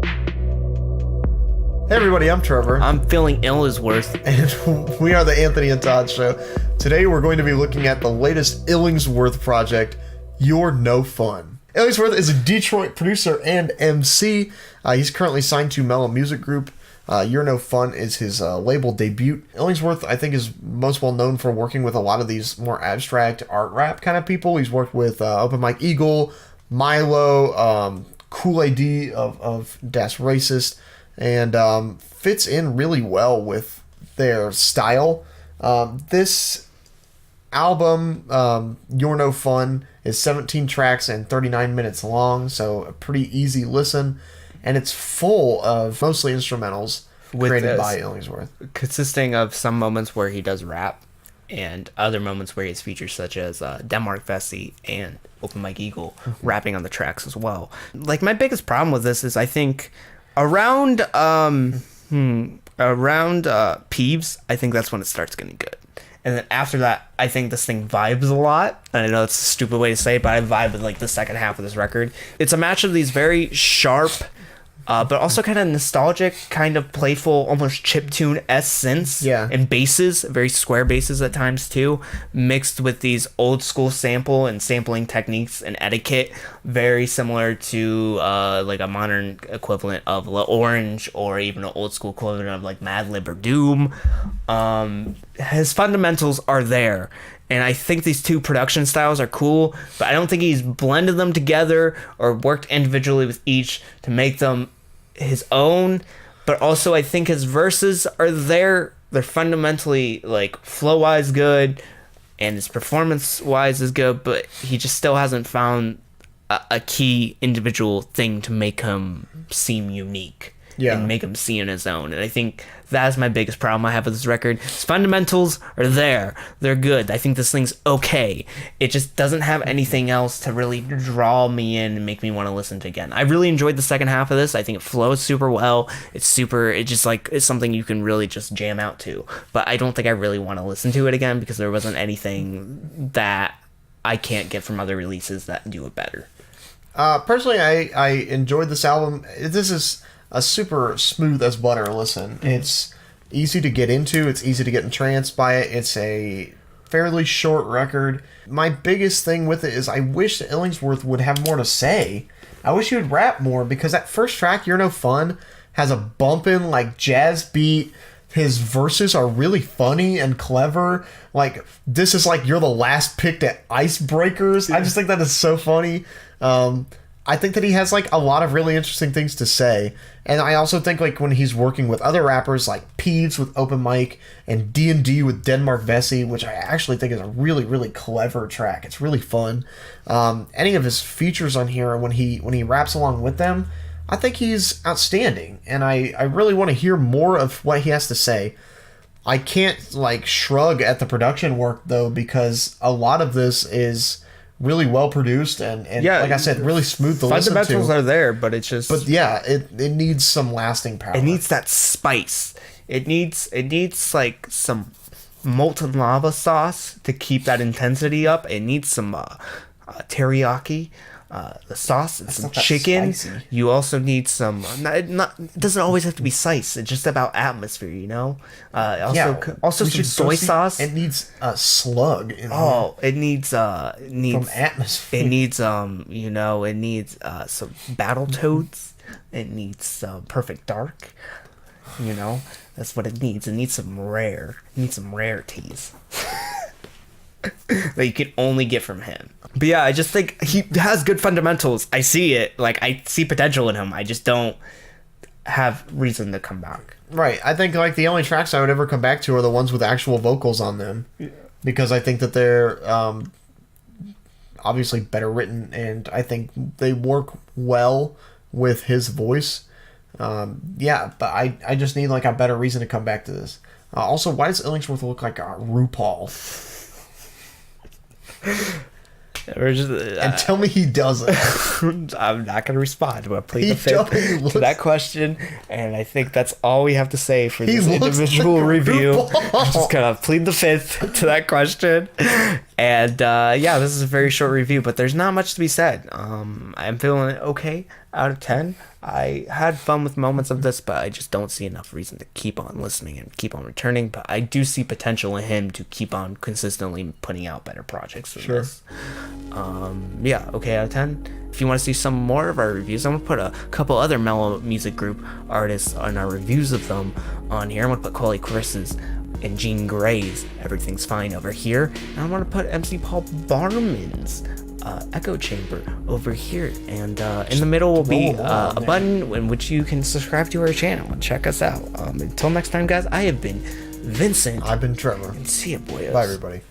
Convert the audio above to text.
Hey everybody, I'm Trevor. I'm feeling Illingsworth. And we are the Anthony and Todd Show. Today we're going to be looking at the latest Illingsworth project, You're No Fun. Illingsworth is a Detroit producer and MC. He's currently signed to Mellow Music Group. You're No Fun is his label debut. Illingsworth, I think, is most well known for working with a lot of these more abstract art rap kind of people. He's worked with Open Mike Eagle, Milo, Kool A.D. of Das Racist, and fits in really well with their style. This album, You're No Fun, is 17 tracks and 39 minutes long, so a pretty easy listen, and it's full of mostly instrumentals created by Illingsworth. Consisting of some moments where he does rap, and other moments where he has features such as Denmark Vesey and Open Mike Eagle rapping on the tracks as well. Like, my biggest problem with this is I think around Peeves, I think that's when it starts getting good. And then after that, I think this thing vibes a lot. And I know it's a stupid way to say it, but I vibe with like the second half of this record. It's a match of these very sharp, but also kind of nostalgic, kind of playful, almost chiptune-esque synths and basses, very square basses at times too, mixed with these old school sample and sampling techniques and etiquette, very similar to like a modern equivalent of La Orange, or even an old school equivalent of like Mad Lib or Doom. His fundamentals are there. And I think these two production styles are cool, but I don't think he's blended them together or worked individually with each to make them his own. But also I think his verses are there. They're fundamentally like flow-wise good, and his performance-wise is good, but he just still hasn't found a key individual thing to make him seem unique and make him see in his own. And I think that's my biggest problem I have with this record. His fundamentals are there. They're good. I think this thing's okay. It just doesn't have anything else to really draw me in and make me want to listen to it again. I really enjoyed the second half of this. I think it flows super well. It's something you can really just jam out to. But I don't think I really want to listen to it again because there wasn't anything that I can't get from other releases that do it better. Personally, I enjoyed this album. This is a super smooth as butter listen. It's easy to get into. It's easy to get entranced by it. It's a fairly short record. My biggest thing with it is I wish that Illingsworth would have more to say. I wish he would rap more, because that first track, You're No Fun, has a bumpin' like jazz beat. His verses are really funny and clever. Like, this is like you're the last picked at Icebreakers. I just think that is so funny. I think that he has like a lot of really interesting things to say. And I also think like when he's working with other rappers like Peeves with Open Mike and D&D with Denmark Vesey, which I actually think is a really, really clever track. It's really fun. Any of his features on here, when he raps along with them, I think he's outstanding. And I really want to hear more of what he has to say. I can't like shrug at the production work though, because a lot of this is really well produced and like I said, really smooth to listen to. Fundamentals are there, but it's just... But yeah, it needs some lasting power. It needs that spice. It needs like some molten lava sauce to keep that intensity up. It needs some teriyaki, the sauce, and some chicken. You also need some... it doesn't always have to be spice. It's just about atmosphere, you know? Also some soy sauce. It needs a slug. It needs from atmosphere. It needs some Battletoads. It needs some Perfect Dark. You know, that's what it needs. It needs some rarities that you can only get from him. But yeah, I just think he has good fundamentals. I see it. Like, I see potential in him. I just don't have reason to come back. Right. I think like the only tracks I would ever come back to are the ones with actual vocals on them. Yeah. Because I think that they're obviously better written, and I think they work well with his voice. But I just need like a better reason to come back to this. Also, why does Illingsworth look like a RuPaul? And tell me he doesn't. I'm not going to respond. I'm going to plead the fifth to that question, and I think that's all we have to say for this individual review. I'm just going to plead the fifth to that question, And yeah, this is a very short review, but there's not much to be said. I'm feeling it okay out of 10. I had fun with moments of this, but I just don't see enough reason to keep on listening and keep on returning. But I do see potential in him to keep on consistently putting out better projects than this. Yeah, okay out of 10. If you want to see some more of our reviews, I'm going to put a couple other mellow music group artists on our reviews of them on here. I'm going to put Quali Chris's and Jean Grey's Everything's Fine over here. And I want to put MC Paul Barman's Echo Chamber over here. And in the middle will be a button in which you can subscribe to our channel and check us out. Until next time, guys, I have been Vincent. I've been Trevor. And see ya, boys. Bye, everybody.